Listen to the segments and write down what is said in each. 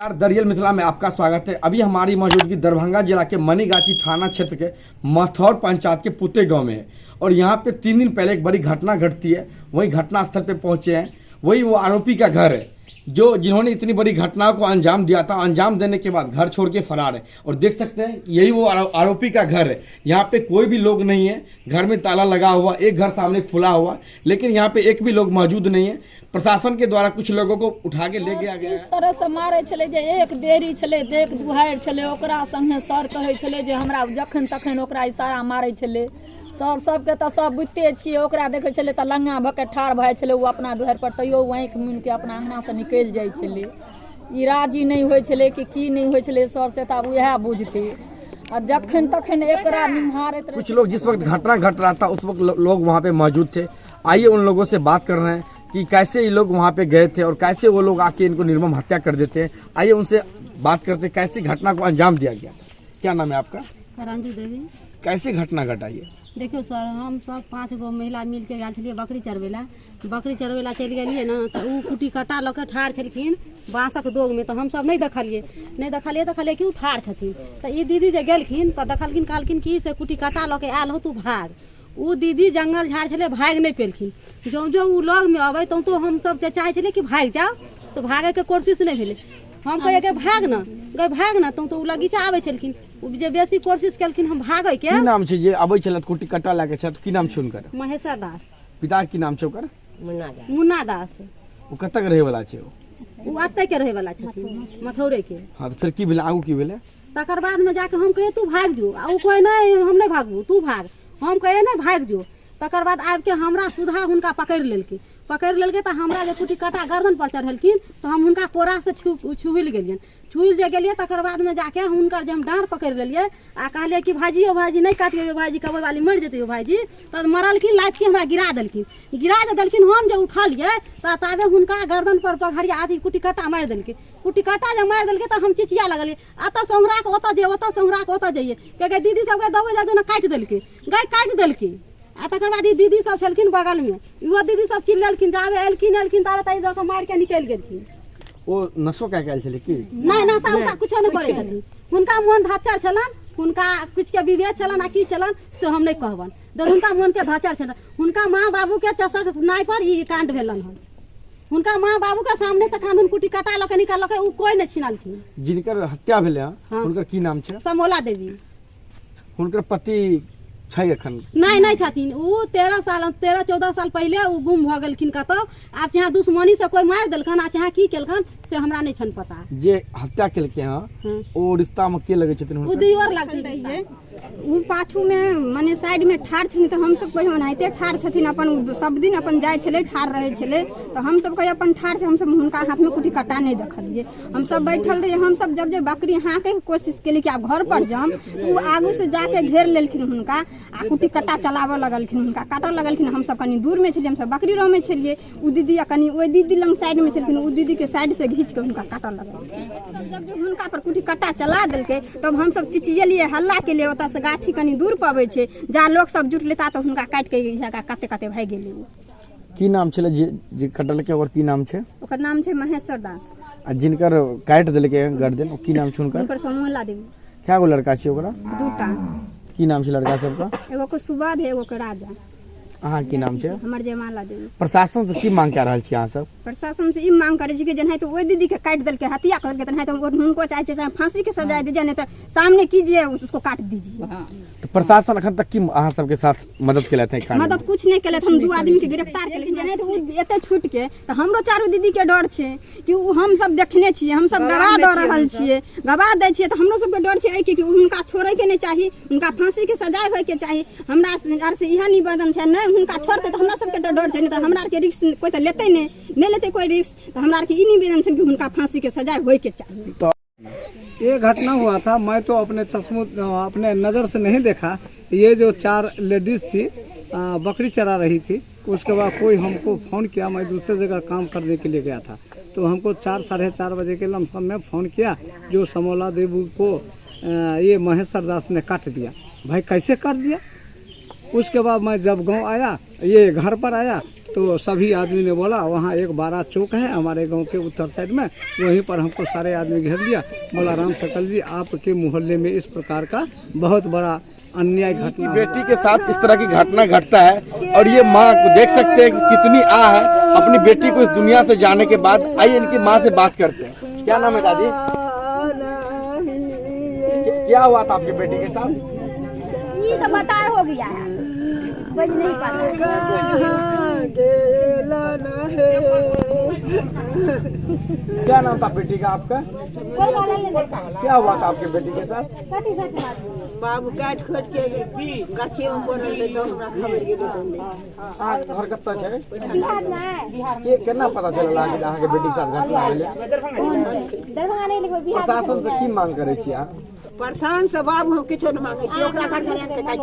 दरियल मिथिला में आपका स्वागत है। अभी हमारी मौजूदगी दरभंगा जिला के मनीगाछी थाना क्षेत्र के मथौर पंचायत के पुते गांव में है और यहाँ पे 3 दिन पहले एक बड़ी घटना घटती है। वही घटनास्थल पे पहुंचे हैं, वही वो आरोपी का घर है जो जिन्होंने इतनी बड़ी घटना को अंजाम दिया था। अंजाम देने के बाद घर छोड़ के फरार है और देख सकते हैं यही वो आरोपी का घर है। यहाँ पे कोई भी लोग नहीं है, घर में ताला लगा हुआ, एक घर सामने खुला हुआ, लेकिन यहाँ पे एक भी लोग मौजूद नहीं है। प्रशासन के द्वारा कुछ लोगों को उठा के ले गया गया है। इस तरह से मारे छले जे एक देरी छले, देख दुहार छले, ओकरा संगे सर कहे छले जे हमरा जखन तखन ओकरा इशारा मारे छले। सर सबके तो सब बुझते छियै, ओकरा देखे छले तो लंगा भके ठाड़ भए छले, वो अपना दुहार पर तैयो आँखि मुनि के अपना अंगना से निकल जाए छले। ई राजी नहीं होय छले कि की नहीं होय छले, सर से तब वह बुझते और जखन तखन एकरा निम्हारत। कुछ लोग जिस वक्त घटना घट रहा था उस वक्त लोग वहाँ पे मौजूद थे। आइए उन लोगों से बात कर रहे हैं कि कैसे ये लोग वहाँ पे गए थे और कैसे वो लोग आके इनको निर्मम हत्या कर देते हैं। आइए उनसे बात करते हैं कैसे घटना को अंजाम दिया गया। क्या नाम है आपका? रंजू देवी। कैसे घटना घटाइए? देखियो सर, हम सब 5 गो महिला मिल के गए बकरी चरवेला चल गए ना, तो उ कुटी कटा लऽ के ठाड़ छलखिन बाँसक दोग में। तो हम सब नहीं देखलिए तो कहलिए कि उ ठाड़ छथिन। तो ई दीदी जे गेलखिन तो देखलखिन, कहलखिन कि से कुटी कटा लऽ के आयल हो तू भाग। उ दीदी जंगल झाड़ छले, भाग नहीं पेलखिन। जो उ लग में अबै तो हम सब चाहे छले कि भाग जाओ, तो भागे के कोशिश नहीं भेले। हम कहे के भाग ना तो उ लगीचा आबै छलखिन, जे बेसी कोशिश केलखिन हम भागे के। की नाम छै जे अबै छलत कुटी कट्टा लाके छत? की नाम छै उनकर? महेश्वर दास। पिता की नाम छै ओकर? मुन्ना दास। वो कतक रहे वाला छै? उ अत्ते के रहे वाला छथिन, मथौरे के। हां तो फिर की भेलै? आगू की भेलै? तकर बाद में जाके हम कहे तू भाग जो, आ उ कहे नहीं हम नहीं भागबू, तू भाग। हम कहे नहीं भाग जो। तकर बाद आबि के हमरा सुधा हुनका पकड़ लेलकै तो हमरा जे कुटी कटा गर्दन पर चढ़लखिन तो हम हुनका कोरा से छुबिल गेलिए। तकर बाद में जाके हुनकर जे हम डाँड़ पकड़ लेलिए आ कहलिए कि भाजी नहीं काटियो भाजी, कबै वाली मर जेतै भाजी। तब मरलखिन, लाइट के हमरा गिरा देलखिन। हम जे उठलिए तो ताबे हुनका गर्दन पर पघड़िया अथी कुटी कटा मारि देलकै। तो हम चिचिया लगलिए, अतऽ से हमरा के ओतऽ जाइए के दीदी सबके दबै जाके काटि देलकै। आ तकर बाद दीदी सब छलखिन बगल में, इहो दीदी सब चिल्लेलखिन, जाबे एलखिन ताबे ताई दऽ के मारि के निकलि गेलखिन। ओ नशो क्या कैल छले की? नहीं नशा कुछो नहीं करे छथिन। हुनका मोन धच्चर छलन, हुनका कुछ के विवेक छलन आ की छलन से हम नहीं कहबन। जब हुनका मोन के धच्चर छलन, हुनका माँ बाबू के चसक नाय पर ई कांड भेलन हन। हुनका माँ बाबू के सामने से कांदन कुटी कटा लके निकालके, उ कोई नहीं छिनलखिन। जिनकर हत्या भेले हुनकर की नाम छै? समोला देवी। हुनकर पति छै एखन? नहीं छथिन। उ 13-14 साल पहले उ गुम भ गेलखिन कतौ। आब चाहे दुश्मनी से कोई मार देलखन आ चाहे की केलखन से हमरा नहीं छन पता। जे हत्या केलके हां ओ रिश्ता में के लगे छथिन? उ दियोर लगथिन रहिए। उ पाछू में माने साइड में ठाड़ छथिन, तो हम सब कहियो ओनाहिते ठाड़ छथिन। अपन सब दिन अपन जाय छले, ठाड़ रहे छले, तो हम सब कहियो अपन ठाड़ से हम सब हुनका हाथ में कुटी कटा नहीं देखलिए। हम सब बैठल रहिए। हम सब जब बकरी हाँके के कोशिश केली कि आप घर पर जाम, तो आगू से जाके घेर लेलखिन हुनका आ कुटी कट्टा चलाबऽ लगलखिन, हुनका काटऽ लगलखिन। हम सब कनी दूर में छलिए, हम सब बकरी रो में छलिए। उ दीदी कनी ओइ दीदी लंग साइड में छलखिन, उ दीदी के साइड से घींच के हुनका काटऽ लगलखिन। जब हुनका पर कुटी कट्टा चला देलकै तब हम सब चिचियलिए, हल्ला केलिए। ओतऽ से गाछी कनी दूर पबै छै, जा लोग सब जुट लेता तो हुनका काट के जगह कते भाग गेलै। की नाम छले जे कटलके? और की नाम छै? ओकर नाम छै महेश्वर दास। आ जिनकर काट देलके गर्दन ओ की नाम छै हुनकर? हुनकर समोला देवी। क्या गो लड़का छै ओकरा? 2टा। की नाम छै लड़का सबका? एगो को सुबाद है, एगो को राजा। अहाँ की नाम छै? हमर जयमाला देवी। प्रशासन से की मांग कर रहल छी अहाँ सब? प्रशासन से ई मांग करे छी कि जेनाहि तो ओइ दीदी के काट देलके, हत्या कर देलके, तेनाहि तो उनको चाहे छै फांसी के सजा दीजिए, नहीं तो सामने कीजिए उसको काट दीजिए। तो प्रशासन अखन तक की अहाँ सबके साथ मदद केले थे? मदद कुछ नहीं केले। हम 2 आदमी के गिरफ्तार केले, जेनाहि तो एते छूट के। तो हमरो 4 दीदी के डर छै कि हम सब देखने छिए, हम सब गवाह द रहल छिए, गवाह दै छिए। तो हमरो सब के डर छै कि हुनका छोड़े के नहीं चाही, हुनका फांसी के सजा होय के चाही। हमरा आर से इहा निवेदन छै, नहीं हुनका छोड़ते तो हमरा सबके डर छै, नहीं तो हमरा के रिस्क कोई तो लेते नहीं लेते कोई रिस्क। तो हमरा के ई निवेदन छै कि हुनका फांसी के सजा होय के चाहिए। तो ये घटना हुआ था, मैं तो अपने नज़र से नहीं देखा। ये जो 4 लेडीज थी बकरी चरा रही थी। उसके बाद कोई हमको फ़ोन किया, मैं दूसरे जगह काम करने के लिए गया था, तो हमको 4-4:30 बजे के लमसम में फ़ोन किया जो समोला देवी को ये महेश्वर दास ने काट दिया। भाई कैसे काट दिया? उसके बाद मैं जब गांव आया, ये घर पर आया, तो सभी आदमी ने बोला वहाँ एक 12 चौक है हमारे गांव के उत्तर साइड में, वहीं पर हमको सारे आदमी घेर लिया। बोला राम सकल जी आपके मोहल्ले में इस प्रकार का बहुत बड़ा अन्याय घटना बेटी के साथ इस तरह की घटना घटता है और ये माँ को देख सकते हैं कि कितनी आ है अपनी बेटी को इस दुनिया से जाने के बाद। आइए इनकी माँ से बात करते हैं। क्या नाम है दादी? क्या हुआ था आपकी बेटी के साथ? ये तो बताया हो गया है, बज नहीं पाता। क्या नाम था बेटी का आपका? क्या हुआ था आपकी बेटी के साथ? बाबू काट खोट के गाछी में पड़ल रहे तो हमरा खबर गेलै तो हाँ घर कत्ता है? बिहार में ये केना पता चलला कि अहाँ के बेटी के साथ घटना भेलै? दरभंगा नहीं लिखो बिहार प्रशासन से की मांग करे छी अहाँ? परेशान से बाबू हम किछो न मांगे छी, ओकरा काट के काट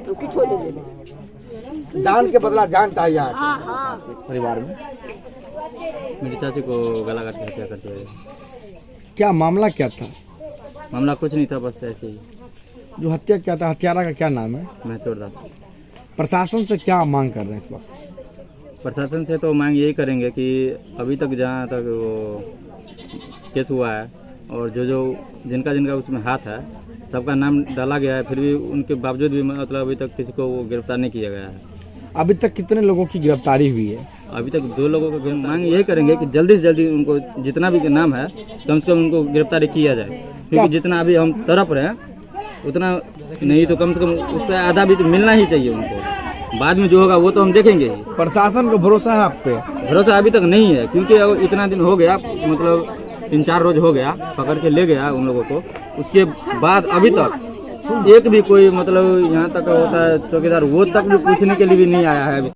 तो किछो नहीं देले। जान के बदला जान चाहिए अहाँ हां हां परिवार में। मेरी चाची को गला काट के हत्या करते हुए। क्या मामला क्या था? मामला कुछ नहीं था, बस ऐसे ही जो हत्या किया था हत्यारा का क्या नाम है? मैं चोरदास। प्रशासन से क्या मांग कर रहे हैं इस वक्त? प्रशासन से तो मांग यही करेंगे कि अभी तक जहाँ तक वो केस हुआ है और जो जिनका उसमें हाथ है सबका नाम डाला गया है, फिर भी उनके बावजूद भी मतलब अभी तक किसी को वो गिरफ्तार नहीं किया गया है। अभी तक कितने लोगों की गिरफ्तारी हुई है? अभी तक 2 लोगों को मांग यही करेंगे कि जल्दी से जल्दी उनको जितना भी नाम है कम से कम उनको गिरफ्तारी किया जाए, क्योंकि जितना अभी हम तड़प रहे हैं उतना नहीं तो कम से कम उससे आधा भी तो मिलना ही चाहिए उनको। बाद में जो होगा वो तो हम देखेंगे ही। प्रशासन को भरोसा है आप पे? भरोसा अभी तक नहीं है, क्योंकि अब इतना दिन हो गया, मतलब 3-4 रोज हो गया पकड़ के ले गया उन लोगों को। उसके बाद अभी तक एक भी कोई मतलब यहाँ तक होता है चौकीदार, वो तक भी पूछने के लिए भी नहीं आया है।